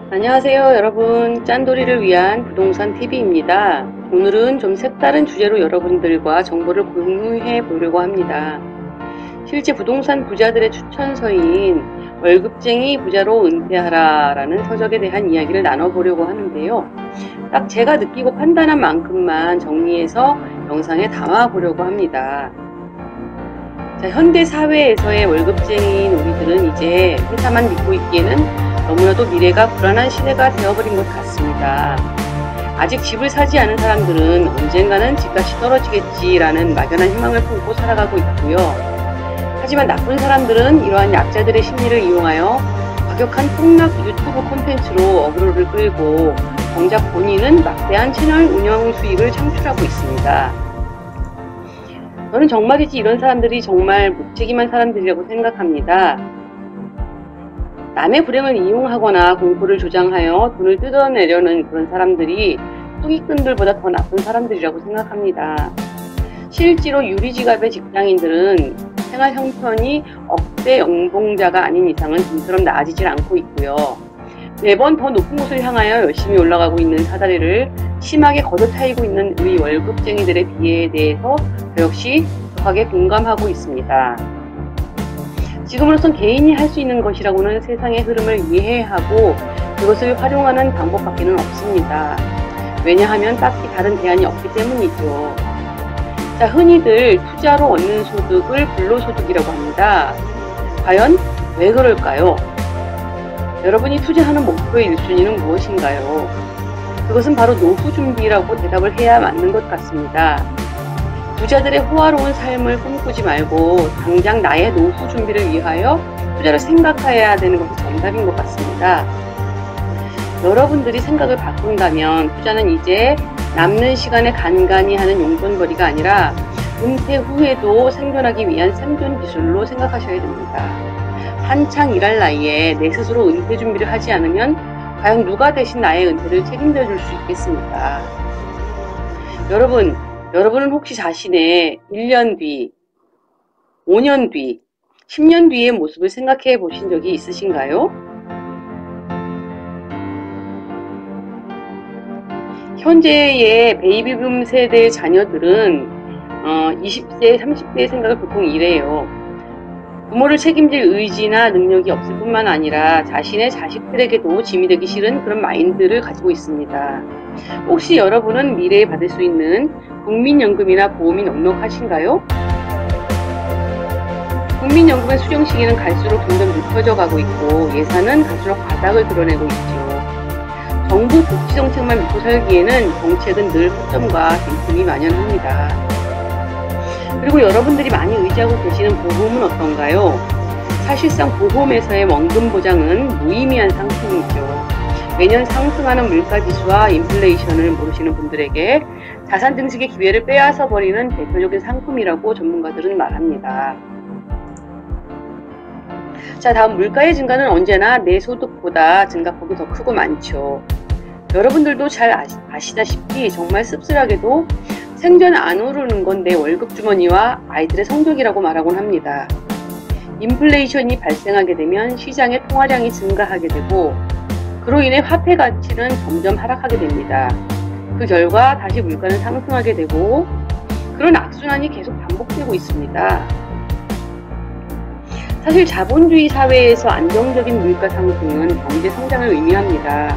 안녕하세요 여러분, 짠돌이를 위한 부동산 TV입니다. 오늘은 좀 색다른 주제로 여러분들과 정보를 공유해 보려고 합니다. 실제 부동산 부자들의 추천서인 월급쟁이 부자로 은퇴하라 라는 서적에 대한 이야기를 나눠보려고 하는데요. 딱 제가 느끼고 판단한 만큼만 정리해서 영상에 담아 보려고 합니다. 자, 현대 사회에서의 월급쟁이인 우리들은 이제 회사만 믿고 있기에는 너무나도 미래가 불안한 시대가 되어버린 것 같습니다. 아직 집을 사지 않은 사람들은 언젠가는 집값이 떨어지겠지라는 막연한 희망을 품고 살아가고 있고요. 하지만 나쁜 사람들은 이러한 약자들의 심리를 이용하여 과격한 폭락 유튜브 콘텐츠로 어그로를 끌고 정작 본인은 막대한 채널 운영 수익을 창출하고 있습니다. 저는 정말이지 이런 사람들이 정말 무책임한 사람들이라고 생각합니다. 남의 불행을 이용하거나 공포를 조장하여 돈을 뜯어내려는 그런 사람들이 뚱이꾼들보다 더 나쁜 사람들이라고 생각합니다. 실제로 유리지갑의 직장인들은 생활 형편이 억대 연봉자가 아닌 이상은 좀처럼 나아지질 않고 있고요. 매번 더 높은 곳을 향하여 열심히 올라가고 있는 사다리를 심하게 걷어차이고 있는 우리 월급쟁이들의 비애에 대해서 저 역시 격하게 공감하고 있습니다. 지금으로선 개인이 할 수 있는 것이라고는 세상의 흐름을 이해하고 그것을 활용하는 방법밖에는 없습니다. 왜냐하면 딱히 다른 대안이 없기 때문이죠. 자, 흔히들 투자로 얻는 소득을 불로소득이라고 합니다. 과연 왜 그럴까요? 여러분이 투자하는 목표의 1순위는 무엇인가요? 그것은 바로 노후 준비라고 대답을 해야 맞는 것 같습니다. 부자들의 호화로운 삶을 꿈꾸지 말고 당장 나의 노후 준비를 위하여 투자를 생각해야 되는 것이 정답인 것 같습니다. 여러분들이 생각을 바꾼다면 투자는 이제 남는 시간에 간간히 하는 용돈벌이가 아니라 은퇴 후에도 생존하기 위한 생존 기술로 생각하셔야 됩니다. 한창 일할 나이에 내 스스로 은퇴 준비를 하지 않으면 과연 누가 대신 나의 은퇴를 책임져 줄 수 있겠습니까? 여러분은 혹시 자신의 1년 뒤, 5년 뒤, 10년 뒤의 모습을 생각해 보신 적이 있으신가요? 현재의 베이비붐 세대의 자녀들은 20대, 30대의 생각을 보통 이래요. 부모를 책임질 의지나 능력이 없을 뿐만 아니라 자신의 자식들에게도 짐이 되기 싫은 그런 마인드를 가지고 있습니다. 혹시 여러분은 미래에 받을 수 있는 국민연금이나 보험이 넉넉하신가요? 국민연금의 수령 시기는 갈수록 점점 늦춰져 가고 있고 예산은 갈수록 바닥을 드러내고 있죠. 정부 복지 정책만 믿고 살기에는 정책은 늘 허점과 빈틈이 만연합니다. 그리고 여러분들이 많이 의지하고 계시는 보험은 어떤가요? 사실상 보험에서의 원금 보장은 무의미한 상품이죠. 매년 상승하는 물가지수와 인플레이션을 모르시는 분들에게 자산 증식의 기회를 빼앗아 버리는 대표적인 상품이라고 전문가들은 말합니다. 자, 다음 물가의 증가는 언제나 내 소득보다 증가폭이 더 크고 많죠. 여러분들도 잘 아시다시피 정말 씁쓸하게도 생전 안 오르는 건 내 월급 주머니와 아이들의 성적이라고 말하곤 합니다. 인플레이션이 발생하게 되면 시장의 통화량이 증가하게 되고 그로 인해 화폐 가치는 점점 하락하게 됩니다. 그 결과 다시 물가는 상승하게 되고 그런 악순환이 계속 반복되고 있습니다. 사실 자본주의 사회에서 안정적인 물가 상승은 경제 성장을 의미합니다.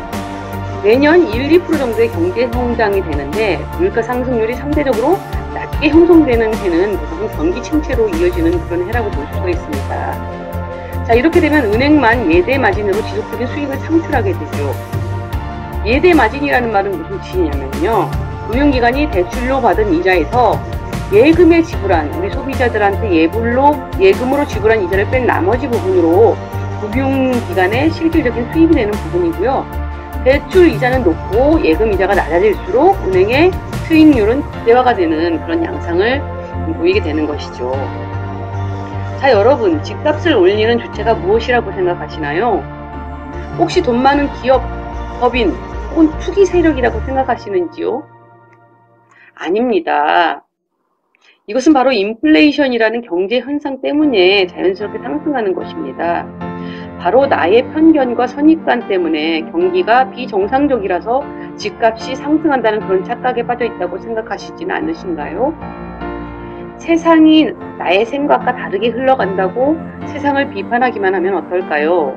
매년 1, 2% 정도의 경제 성장이 되는데 물가 상승률이 상대적으로 낮게 형성되는 해는 대부분 경기 침체로 이어지는 그런 해라고 볼 수가 있습니다. 자, 이렇게 되면 은행만 예대 마진으로 지속적인 수익을 창출하게 되죠. 예대 마진이라는 말은 무슨 뜻이냐면요. 금융기관이 대출로 받은 이자에서 예금에 지불한 우리 소비자들한테 예금으로 지불한 이자를 뺀 나머지 부분으로 금융기관의 실질적인 수익이 되는 부분이고요. 대출 이자는 높고 예금 이자가 낮아질수록 은행의 수익률은 극대화가 되는 그런 양상을 보이게 되는 것이죠. 자, 여러분, 집값을 올리는 주체가 무엇이라고 생각하시나요? 혹시 돈 많은 기업, 법인 혹은 투기 세력이라고 생각하시는지요? 아닙니다. 이것은 바로 인플레이션이라는 경제 현상 때문에 자연스럽게 상승하는 것입니다. 바로 나의 편견과 선입관 때문에 경기가 비정상적이라서 집값이 상승한다는 그런 착각에 빠져 있다고 생각하시지는 않으신가요? 세상이 나의 생각과 다르게 흘러간다고 세상을 비판하기만 하면 어떨까요?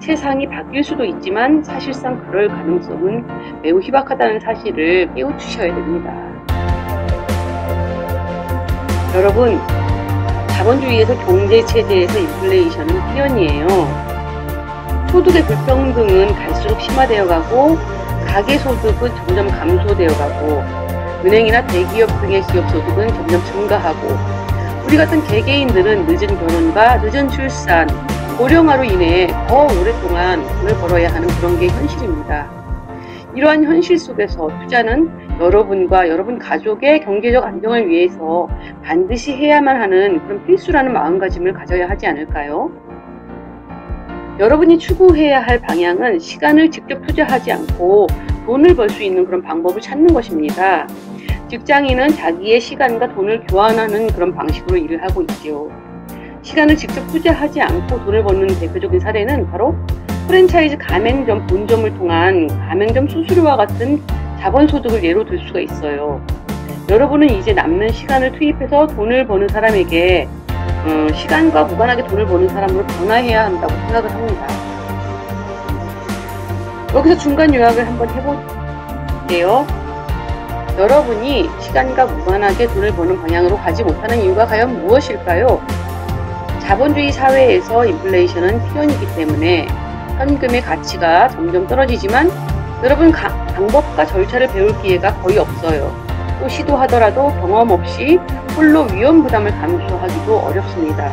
세상이 바뀔 수도 있지만 사실상 그럴 가능성은 매우 희박하다는 사실을 깨우치셔야 됩니다. 여러분, 자본주의에서 경제체제에서 인플레이션은 필연이에요. 소득의 불평등은 갈수록 심화되어 가고 가계소득은 점점 감소되어 가고 은행이나 대기업 등의 기업 소득은 점점 증가하고 우리 같은 개개인들은 늦은 결혼과 늦은 출산, 고령화로 인해 더 오랫동안 돈을 벌어야 하는 그런 게 현실입니다. 이러한 현실 속에서 투자는 여러분과 여러분 가족의 경제적 안정을 위해서 반드시 해야만 하는 그런 필수라는 마음가짐을 가져야 하지 않을까요? 여러분이 추구해야 할 방향은 시간을 직접 투자하지 않고 돈을 벌 수 있는 그런 방법을 찾는 것입니다. 직장인은 자기의 시간과 돈을 교환하는 그런 방식으로 일을 하고 있지요. 시간을 직접 투자하지 않고 돈을 버는 대표적인 사례는 바로 프랜차이즈 가맹점 본점을 통한 가맹점 수수료와 같은 자본소득을 예로 들 수가 있어요. 여러분은 이제 남는 시간을 투입해서 돈을 버는 사람에게 시간과 무관하게 돈을 버는 사람으로 변화해야 한다고 생각을 합니다. 여기서 중간 요약을 한번 해볼게요. 여러분이 시간과 무관하게 돈을 버는 방향으로 가지 못하는 이유가 과연 무엇일까요? 자본주의 사회에서 인플레이션은 필연이기 때문에 현금의 가치가 점점 떨어지지만 여러분 방법과 절차를 배울 기회가 거의 없어요. 또 시도하더라도 경험 없이 홀로 위험 부담을 감수하기도 어렵습니다.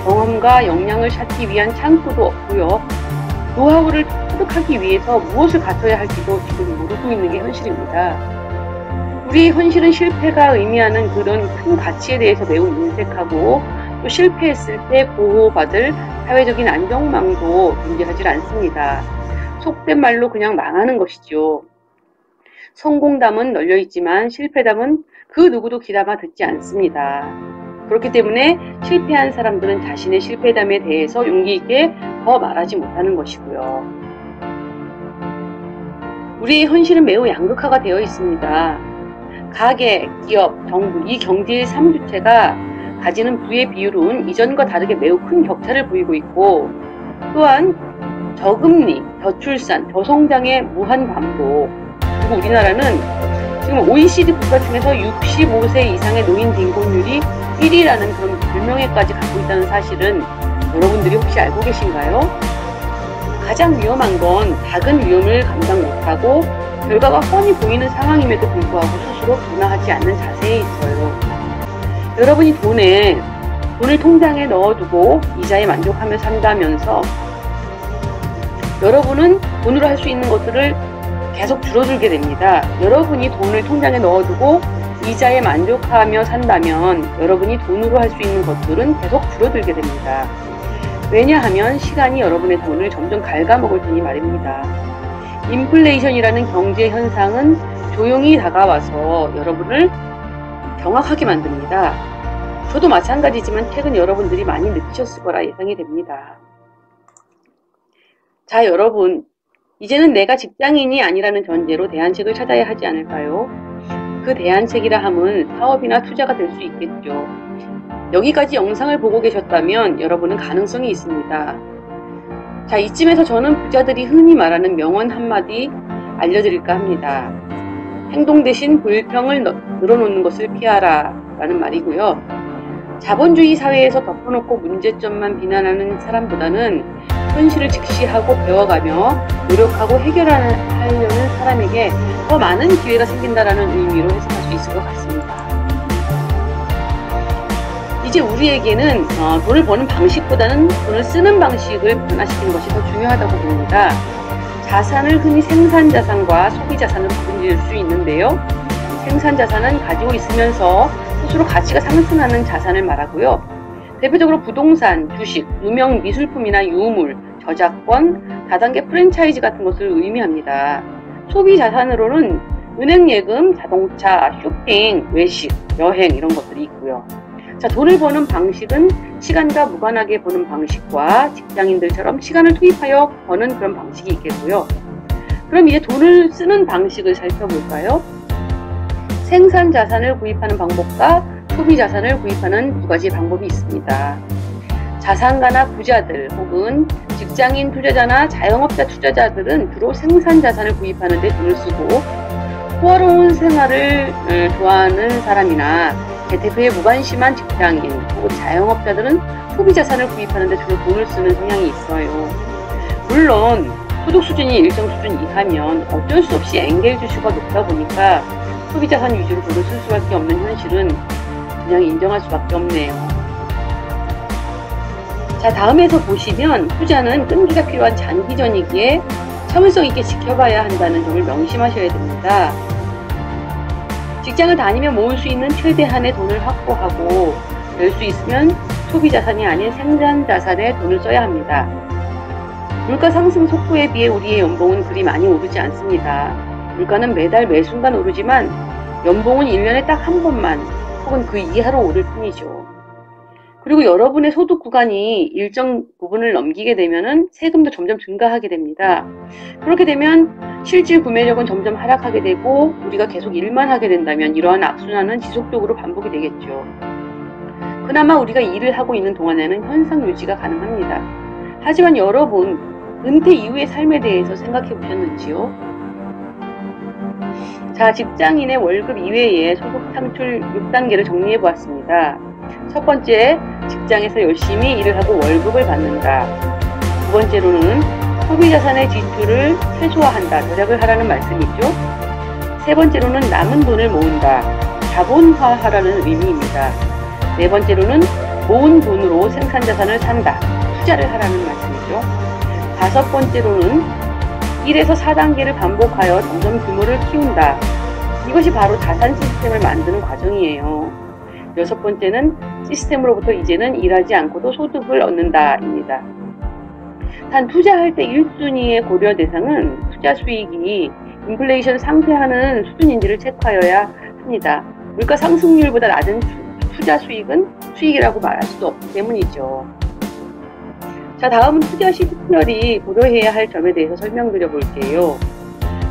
경험과 역량을 찾기 위한 창구도 없고요. 노하우를 습득하기 위해서 무엇을 갖춰야 할지도 지금 모르고 있는 게 현실입니다. 우리 현실은 실패가 의미하는 그런 큰 가치에 대해서 매우 인색하고 또 실패했을 때 보호받을 사회적인 안정망도 존재하지 않습니다. 속된 말로 그냥 망하는 것이죠. 성공담은 널려있지만 실패담은 그 누구도 귀담아 듣지 않습니다. 그렇기 때문에 실패한 사람들은 자신의 실패담에 대해서 용기 있게 더 말하지 못하는 것이고요. 우리의 현실은 매우 양극화가 되어 있습니다. 가계, 기업, 정부, 이 경제의 3주체가 가지는 부의 비율은 이전과 다르게 매우 큰 격차를 보이고 있고 또한 저금리, 저출산, 저성장의 무한 반복. 그리고 우리나라는 지금 OECD 국가 중에서 65세 이상의 노인 빈곤율이 1위라는 그런 불명예까지 갖고 있다는 사실은 여러분들이 혹시 알고 계신가요? 가장 위험한 건 작은 위험을 감당 못하고 결과가 뻔히 보이는 상황임에도 불구하고 스스로 변화하지 않는 자세에 있어요. 여러분이 돈을 통장에 넣어두고 이자에 만족하며 산다면서 여러분은 돈으로 할 수 있는 것들을 계속 줄어들게 됩니다. 여러분이 돈을 통장에 넣어두고 이자에 만족하며 산다면 여러분이 돈으로 할 수 있는 것들은 계속 줄어들게 됩니다. 왜냐하면 시간이 여러분의 돈을 점점 갉아먹을 테니 말입니다. 인플레이션이라는 경제 현상은 조용히 다가와서 여러분을 경악하게 만듭니다. 저도 마찬가지지만 최근 여러분들이 많이 느끼셨을 거라 예상이 됩니다. 자, 여러분, 이제는 내가 직장인이 아니라는 전제로 대안책을 찾아야 하지 않을까요? 그 대안책이라 함은 사업이나 투자가 될 수 있겠죠. 여기까지 영상을 보고 계셨다면 여러분은 가능성이 있습니다. 자, 이쯤에서 저는 부자들이 흔히 말하는 명언 한마디 알려드릴까 합니다. 행동 대신 불평을 늘어놓는 것을 피하라 라는 말이고요. 자본주의 사회에서 덮어놓고 문제점만 비난하는 사람보다는 현실을 직시하고 배워가며 노력하고 해결하려는 사람에게 더 많은 기회가 생긴다는 의미로 해석할 수 있을 것 같습니다. 이제 우리에게는 돈을 버는 방식보다는 돈을 쓰는 방식을 변화시키는 것이 더 중요하다고 봅니다. 자산을 흔히 생산자산과 소비자산으로 분류할 수 있는데요. 생산자산은 가지고 있으면서 스스로 가치가 상승하는 자산을 말하고요. 대표적으로 부동산, 주식, 유명 미술품이나 유물, 저작권, 다단계 프랜차이즈 같은 것을 의미합니다. 소비 자산으로는 은행 예금, 자동차, 쇼핑, 외식, 여행 이런 것들이 있고요. 자, 돈을 버는 방식은 시간과 무관하게 버는 방식과 직장인들처럼 시간을 투입하여 버는 그런 방식이 있겠고요. 그럼 이제 돈을 쓰는 방식을 살펴볼까요? 생산 자산을 구입하는 방법과 소비 자산을 구입하는 두 가지 방법이 있습니다. 자산가나 부자들 혹은 직장인 투자자나 자영업자 투자자들은 주로 생산 자산을 구입하는 데 돈을 쓰고, 호화로운 생활을 좋아하는 사람이나 재테크에 무관심한 직장인 혹은 자영업자들은 소비 자산을 구입하는 데 주로 돈을 쓰는 성향이 있어요. 물론 소득 수준이 일정 수준 이하면 어쩔 수 없이 엔게이지 수가 높다 보니까 소비 자산 위주로 돈을 쓸 수밖에 없는 현실은 그냥 인정할 수밖에 없네요. 자, 다음에서 보시면 투자는 끈기가 필요한 장기전이기에 참을성 있게 지켜봐야 한다는 점을 명심하셔야 됩니다. 직장을 다니며 모을 수 있는 최대한의 돈을 확보하고, 될 수 있으면 소비 자산이 아닌 생산 자산에 돈을 써야 합니다. 물가 상승 속도에 비해 우리의 연봉은 그리 많이 오르지 않습니다. 물가는 매달 매순간 오르지만 연봉은 1년에 딱 한 번만 혹은 그 이하로 오를 뿐이죠. 그리고 여러분의 소득 구간이 일정 부분을 넘기게 되면은 세금도 점점 증가하게 됩니다. 그렇게 되면 실질 구매력은 점점 하락하게 되고, 우리가 계속 일만 하게 된다면 이러한 악순환은 지속적으로 반복이 되겠죠. 그나마 우리가 일을 하고 있는 동안에는 현상 유지가 가능합니다. 하지만 여러분, 은퇴 이후의 삶에 대해서 생각해 보셨는지요? 자, 직장인의 월급 이외에 소득 창출 6단계를 정리해 보았습니다. 첫 번째, 직장에서 열심히 일을 하고 월급을 받는다. 두 번째로는 소비자산의 지출을 최소화한다, 절약을 하라는 말씀이죠. 세 번째로는 남은 돈을 모은다, 자본화하라는 의미입니다. 네 번째로는 모은 돈으로 생산자산을 산다, 투자를 하라는 말씀이죠. 다섯 번째로는 1에서 4단계를 반복하여 점점 규모를 키운다. 이것이 바로 자산 시스템을 만드는 과정이에요. 여섯 번째는 시스템으로부터 이제는 일하지 않고도 소득을 얻는다입니다. 단 투자할 때 1순위의 고려 대상은 투자 수익이 인플레이션을 상쇄하는 수준인지를 체크하여야 합니다. 물가 상승률보다 낮은 투자 수익은 수익이라고 말할 수도 없기 때문이죠. 자, 다음은 투자 시 특별히 고려해야 할 점에 대해서 설명드려 볼게요.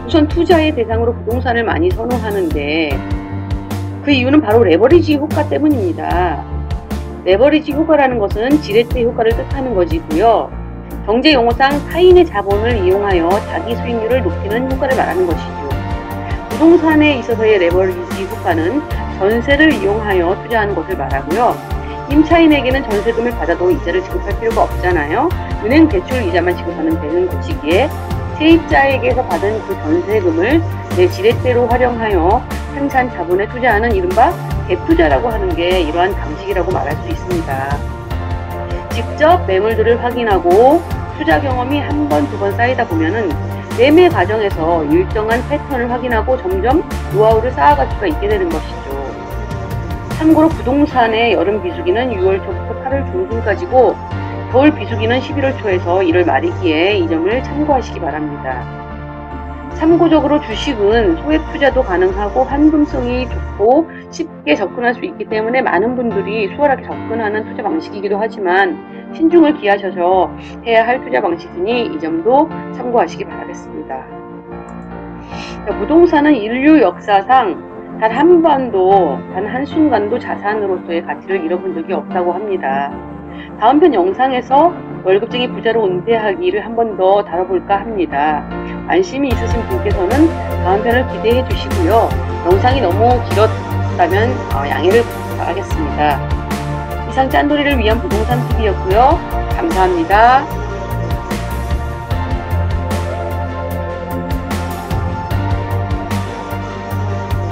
우선 투자의 대상으로 부동산을 많이 선호하는데 그 이유는 바로 레버리지 효과 때문입니다. 레버리지 효과라는 것은 지렛대 효과를 뜻하는 것이고요. 경제 용어상 타인의 자본을 이용하여 자기 수익률을 높이는 효과를 말하는 것이죠. 부동산에 있어서의 레버리지 효과는 전세를 이용하여 투자하는 것을 말하고요. 임차인에게는 전세금을 받아도 이자를 지급할 필요가 없잖아요. 은행 대출 이자만 지급하면 되는 것이기에 세입자에게서 받은 그 전세금을 내 지렛대로 활용하여 생산 자본에 투자하는 이른바 갭투자라고 하는 게 이러한 방식이라고 말할 수 있습니다. 직접 매물들을 확인하고 투자 경험이 한 번, 두 번 쌓이다 보면은 매매 과정에서 일정한 패턴을 확인하고 점점 노하우를 쌓아갈 수가 있게 되는 것이죠. 참고로 부동산의 여름 비수기는 6월 초부터 8월 중순까지고 겨울 비수기는 11월 초에서 1월 말이기에 이 점을 참고하시기 바랍니다. 참고적으로 주식은 소액 투자도 가능하고 환금성이 좋고 쉽게 접근할 수 있기 때문에 많은 분들이 수월하게 접근하는 투자 방식이기도 하지만 신중을 기하셔서 해야 할 투자 방식이니 이 점도 참고하시기 바라겠습니다. 부동산은 인류 역사상 단 한 번도, 단 한순간도 자산으로서의 가치를 잃어본 적이 없다고 합니다. 다음 편 영상에서 월급쟁이 부자로 은퇴하기를 한 번 더 다뤄볼까 합니다. 관심이 있으신 분께서는 다음 편을 기대해 주시고요. 영상이 너무 길었다면 양해를 바라겠습니다. 이상 짠돌이를 위한 부동산 TV였고요. 감사합니다.